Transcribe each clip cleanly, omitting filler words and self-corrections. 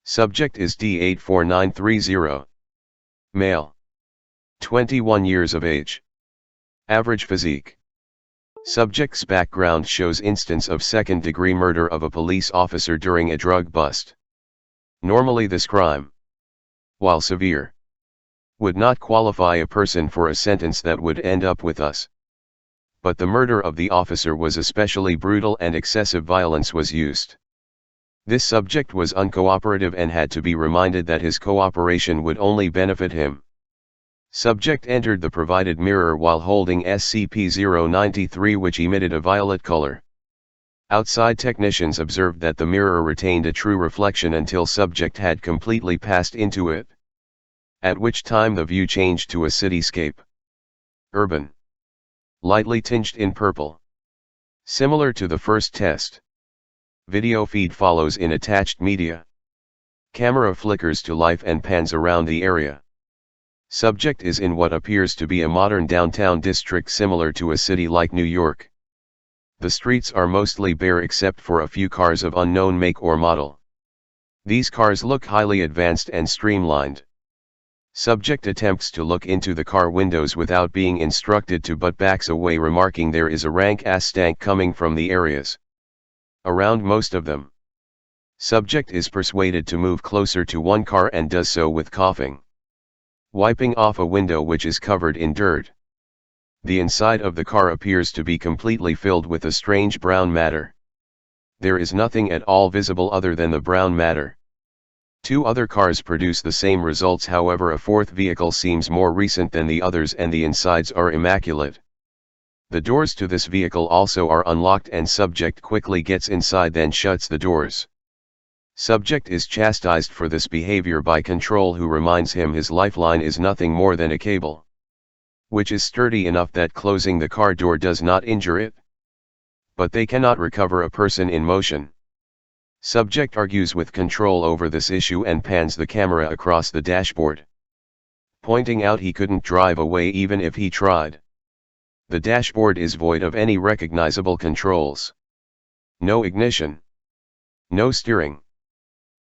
Subject is D84930. Male. 21 years of age. Average physique. Subject's background shows instance of second-degree murder of a police officer during a drug bust. Normally this crime, while severe, would not qualify a person for a sentence that would end up with us. But the murder of the officer was especially brutal and excessive violence was used. This subject was uncooperative and had to be reminded that his cooperation would only benefit him. Subject entered the provided mirror while holding scp-093, which emitted a violet color. Outside technicians observed that the mirror retained a true reflection until subject had completely passed into it, at which time the view changed to a cityscape. Urban. Lightly tinged in purple. Similar to the first test. Video feed follows in attached media. Camera flickers to life and pans around the area. Subject is in what appears to be a modern downtown district similar to a city like New York. The streets are mostly bare except for a few cars of unknown make or model. These cars look highly advanced and streamlined. Subject attempts to look into the car windows without being instructed to, but backs away, remarking there is a rank-ass stank coming from the areas around most of them. Subject is persuaded to move closer to one car and does so with coughing, wiping off a window which is covered in dirt. The inside of the car appears to be completely filled with a strange brown matter. There is nothing at all visible other than the brown matter. Two other cars produce the same results, however a fourth vehicle seems more recent than the others and the insides are immaculate. The doors to this vehicle also are unlocked and subject quickly gets inside, then shuts the doors. Subject is chastised for this behavior by Control, who reminds him his lifeline is nothing more than a cable, which is sturdy enough that closing the car door does not injure it. But they cannot recover a person in motion. Subject argues with Control over this issue and pans the camera across the dashboard, pointing out he couldn't drive away even if he tried. The dashboard is void of any recognizable controls. No ignition. No steering.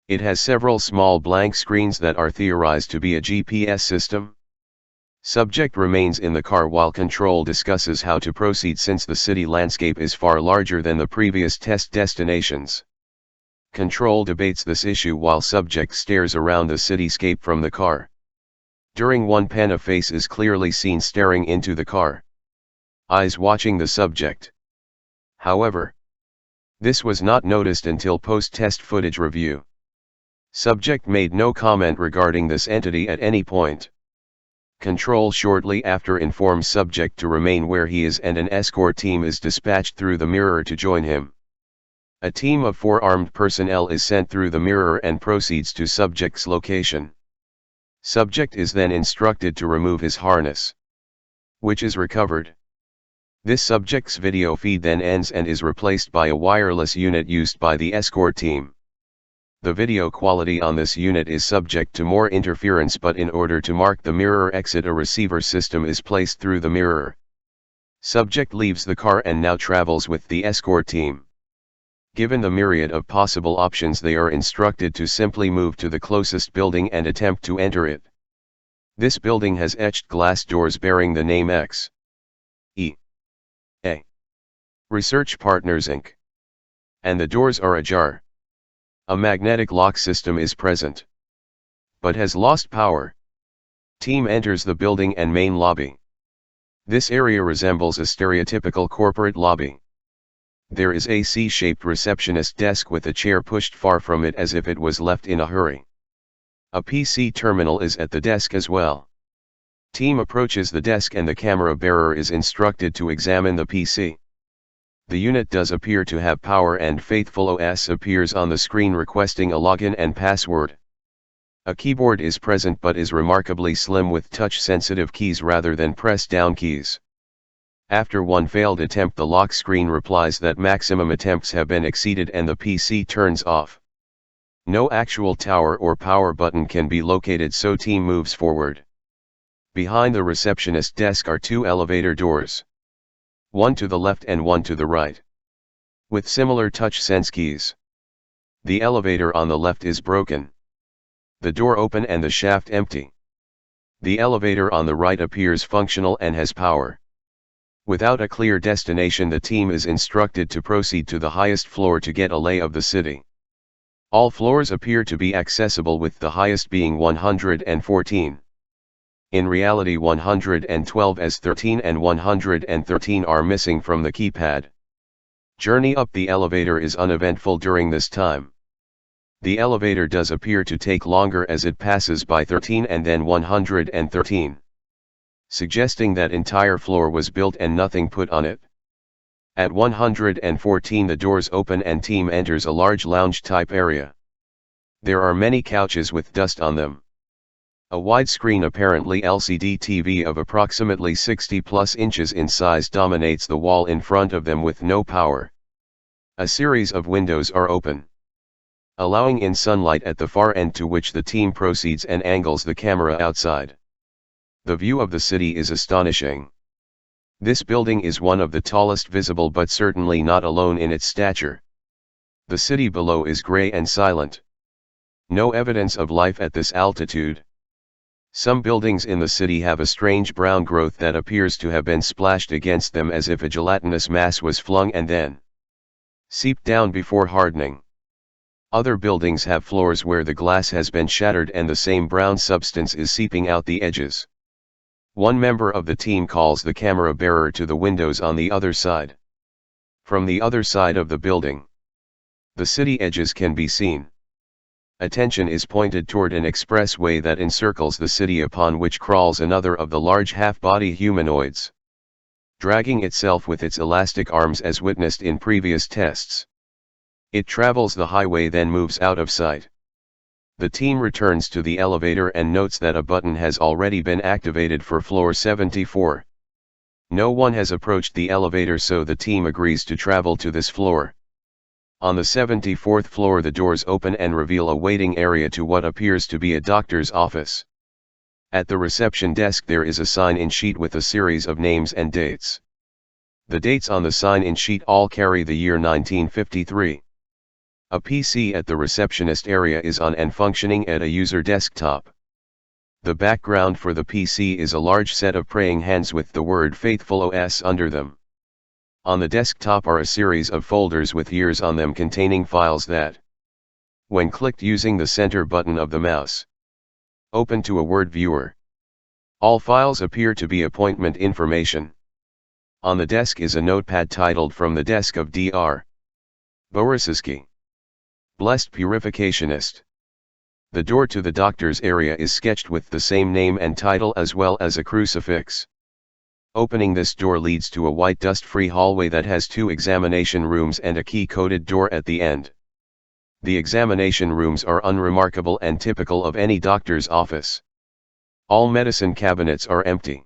It has several small blank screens that are theorized to be a GPS system. Subject remains in the car while Control discusses how to proceed, since the city landscape is far larger than the previous test destinations. Control debates this issue while subject stares around the cityscape from the car. During one pan, a face is clearly seen staring into the car. Eyes watching the subject. However, this was not noticed until post-test footage review. Subject made no comment regarding this entity at any point. Control shortly after informs subject to remain where he is, and an escort team is dispatched through the mirror to join him. A team of 4 armed personnel is sent through the mirror and proceeds to subject's location. Subject is then instructed to remove his harness, which is recovered. This subject's video feed then ends and is replaced by a wireless unit used by the escort team. The video quality on this unit is subject to more interference, but in order to mark the mirror exit, a receiver system is placed through the mirror. Subject leaves the car and now travels with the escort team. Given the myriad of possible options, they are instructed to simply move to the closest building and attempt to enter it. This building has etched glass doors bearing the name X. E. A. Research Partners Inc. And the doors are ajar. A magnetic lock system is present, but has lost power. Team enters the building and main lobby. This area resembles a stereotypical corporate lobby. There is a C-shaped receptionist desk with a chair pushed far from it as if it was left in a hurry. A PC terminal is at the desk as well. Team approaches the desk and the camera bearer is instructed to examine the PC. The unit does appear to have power and Faithful OS appears on the screen requesting a login and password. A keyboard is present but is remarkably slim with touch-sensitive keys rather than press-down keys. After one failed attempt, the lock screen replies that maximum attempts have been exceeded and the PC turns off. No actual tower or power button can be located, so team moves forward. Behind the receptionist desk are 2 elevator doors. One to the left and one to the right, with similar touch sense keys. The elevator on the left is broken. The door open and the shaft empty. The elevator on the right appears functional and has power. Without a clear destination, the team is instructed to proceed to the highest floor to get a lay of the city. All floors appear to be accessible, with the highest being 114. In reality 112 as 13 and 113 are missing from the keypad. Journey up the elevator is uneventful during this time. The elevator does appear to take longer as it passes by 13 and then 113. Suggesting that entire floor was built and nothing put on it. At 114 the doors open and team enters a large lounge-type area. There are many couches with dust on them. A widescreen, apparently LCD TV of approximately 60+ inches in size dominates the wall in front of them with no power. A series of windows are open, allowing in sunlight at the far end, to which the team proceeds and angles the camera outside. The view of the city is astonishing. This building is one of the tallest visible, but certainly not alone in its stature. The city below is gray and silent. No evidence of life at this altitude. Some buildings in the city have a strange brown growth that appears to have been splashed against them, as if a gelatinous mass was flung and then seeped down before hardening. Other buildings have floors where the glass has been shattered and the same brown substance is seeping out the edges. One member of the team calls the camera bearer to the windows on the other side. From the other side of the building, the city edges can be seen. Attention is pointed toward an expressway that encircles the city, upon which crawls another of the large half-body humanoids, dragging itself with its elastic arms as witnessed in previous tests. It travels the highway, then moves out of sight. The team returns to the elevator and notes that a button has already been activated for floor 74. No one has approached the elevator, so the team agrees to travel to this floor. On the 74th floor the doors open and reveal a waiting area to what appears to be a doctor's office. At the reception desk there is a sign-in sheet with a series of names and dates. The dates on the sign-in sheet all carry the year 1953. A PC at the receptionist area is on and functioning at a user desktop. The background for the PC is a large set of praying hands with the word Faithful OS under them. On the desktop are a series of folders with years on them containing files that, when clicked using the center button of the mouse, open to a Word viewer. All files appear to be appointment information. On the desk is a notepad titled "From the Desk of Dr. Borisiski, Blessed Purificationist." The door to the doctor's area is sketched with the same name and title, as well as a crucifix. Opening this door leads to a white dust-free hallway that has 2 examination rooms and a key-coded door at the end. The examination rooms are unremarkable and typical of any doctor's office. All medicine cabinets are empty.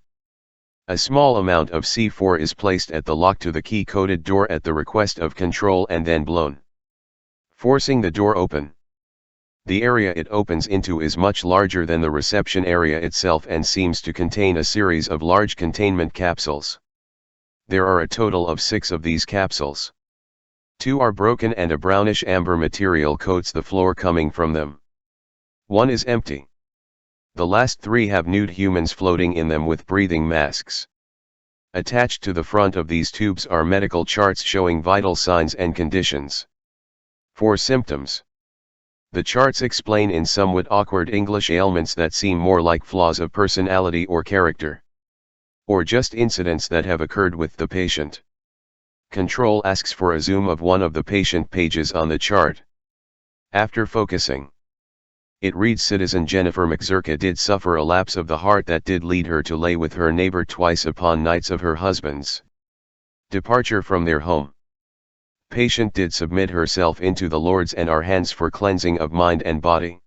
A small amount of C4 is placed at the lock to the key-coded door at the request of control and then blown, forcing the door open. The area it opens into is much larger than the reception area itself and seems to contain a series of large containment capsules. There are a total of 6 of these capsules. 2 are broken and a brownish amber material coats the floor coming from them. 1 is empty. The last 3 have nude humans floating in them with breathing masks. Attached to the front of these tubes are medical charts showing vital signs and conditions. 4 symptoms. The charts explain in somewhat awkward English ailments that seem more like flaws of personality or character, or just incidents that have occurred with the patient. Control asks for a zoom of one of the patient pages on the chart. After focusing, it reads, "Citizen Jennifer McZurka did suffer a lapse of the heart that did lead her to lay with her neighbor twice upon nights of her husband's departure from their home. Patient did submit herself into the Lord's and our hands for cleansing of mind and body.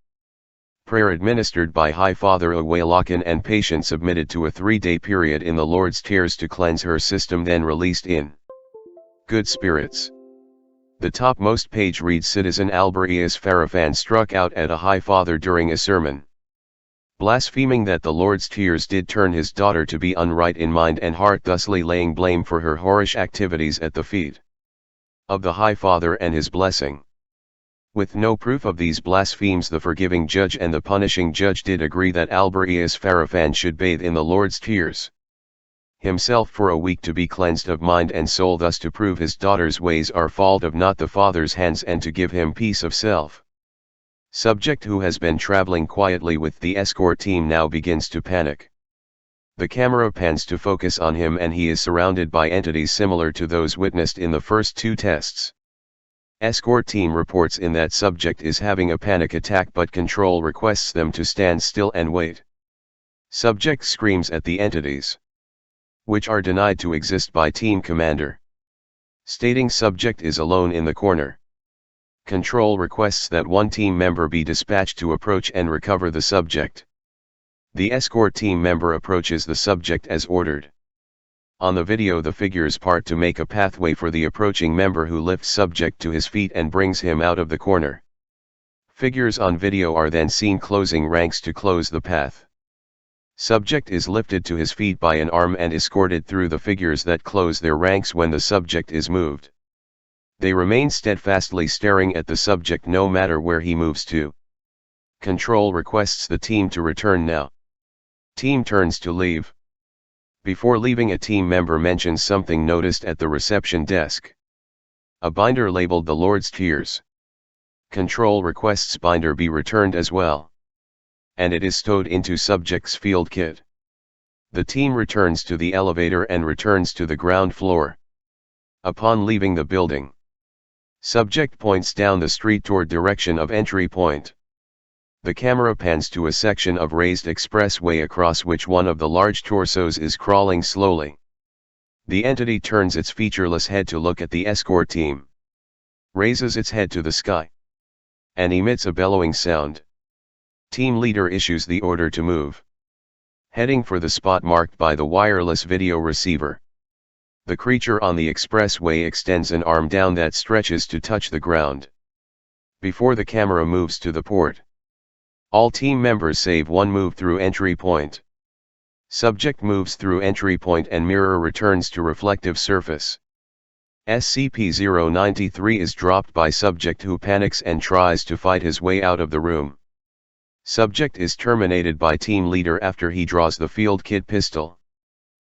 Prayer administered by High Father Awaylakan, and patient submitted to a 3-day period in the Lord's tears to cleanse her system, then released in good spirits." The topmost page reads, "Citizen Alberius Farafan struck out at a High Father during a sermon, blaspheming that the Lord's tears did turn his daughter to be unright in mind and heart, thusly laying blame for her whorish activities at the feet of the High Father and his blessing. With no proof of these blasphemies, the forgiving judge and the punishing judge did agree that Albertus Farafan should bathe in the Lord's tears himself for a week to be cleansed of mind and soul, thus to prove his daughter's ways are fault of not the father's hands, and to give him peace of self. Subject, who has been traveling quietly with the escort team, now begins to panic. The camera pans to focus on him, and he is surrounded by entities similar to those witnessed in the first two tests. Escort team reports in that subject is having a panic attack, but control requests them to stand still and wait. Subject screams at the entities, which are denied to exist by team commander, stating subject is alone in the corner. Control requests that one team member be dispatched to approach and recover the subject. The escort team member approaches the subject as ordered. On the video, the figures part to make a pathway for the approaching member, who lifts subject to his feet and brings him out of the corner. Figures on video are then seen closing ranks to close the path. Subject is lifted to his feet by an arm and escorted through the figures that close their ranks when the subject is moved. They remain steadfastly staring at the subject no matter where he moves to. Control requests the team to return now. Team turns to leave. Before leaving, a team member mentions something noticed at the reception desk. A binder labeled the Lord's Tears. Control requests binder be returned as well, and it is stowed into subject's field kit. The team returns to the elevator and returns to the ground floor. Upon leaving the building, subject points down the street toward direction of entry point. The camera pans to a section of raised expressway across which one of the large torsos is crawling slowly. The entity turns its featureless head to look at the escort team, raises its head to the sky, and emits a bellowing sound. Team leader issues the order to move, heading for the spot marked by the wireless video receiver. The creature on the expressway extends an arm down that stretches to touch the ground. Before the camera moves to the port, all team members save one move through entry point. Subject moves through entry point and mirror returns to reflective surface. scp-093 is dropped by subject, who panics and tries to fight his way out of the room. Subject is terminated by team leader after he draws the field kit pistol.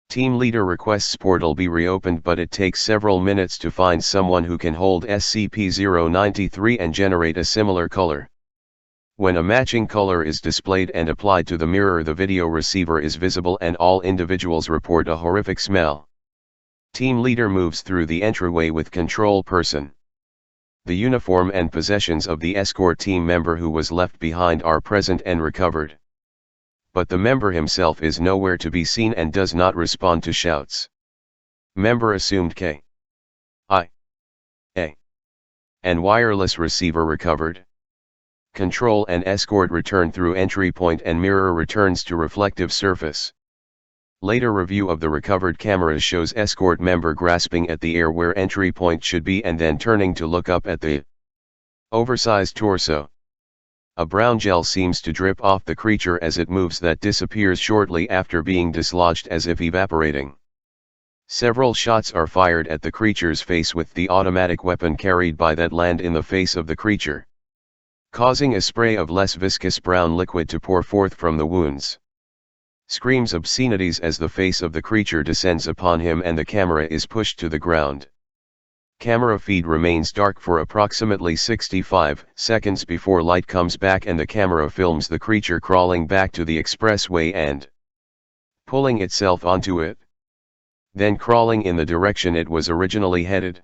Team leader requests portal be reopened, but it takes several minutes to find someone who can hold scp-093 and generate a similar color. When a matching color is displayed and applied to the mirror, the video receiver is visible and all individuals report a horrific smell. Team leader moves through the entryway with control person. The uniform and possessions of the escort team member who was left behind are present and recovered. But the member himself is nowhere to be seen and does not respond to shouts. Member assumed K, I, A, and wireless receiver recovered. Control and escort return through entry point and mirror returns to reflective surface. Later review of the recovered cameras shows escort member grasping at the air where entry point should be and then turning to look up at the oversized torso. A brown gel seems to drip off the creature as it moves, that disappears shortly after being dislodged as if evaporating. Several shots are fired at the creature's face with the automatic weapon carried by that land in the face of the creature, causing a spray of less viscous brown liquid to pour forth from the wounds. Screams obscenities as the face of the creature descends upon him and the camera is pushed to the ground. Camera feed remains dark for approximately 65 seconds before light comes back and the camera films the creature crawling back to the expressway and pulling itself onto it, then crawling in the direction it was originally headed.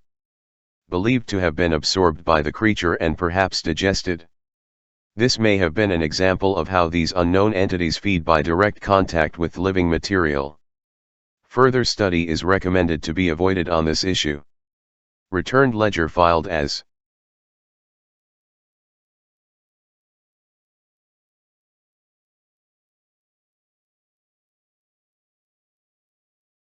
Believed to have been absorbed by the creature and perhaps digested. This may have been an example of how these unknown entities feed by direct contact with living material. Further study is recommended to be avoided on this issue. Returned ledger filed as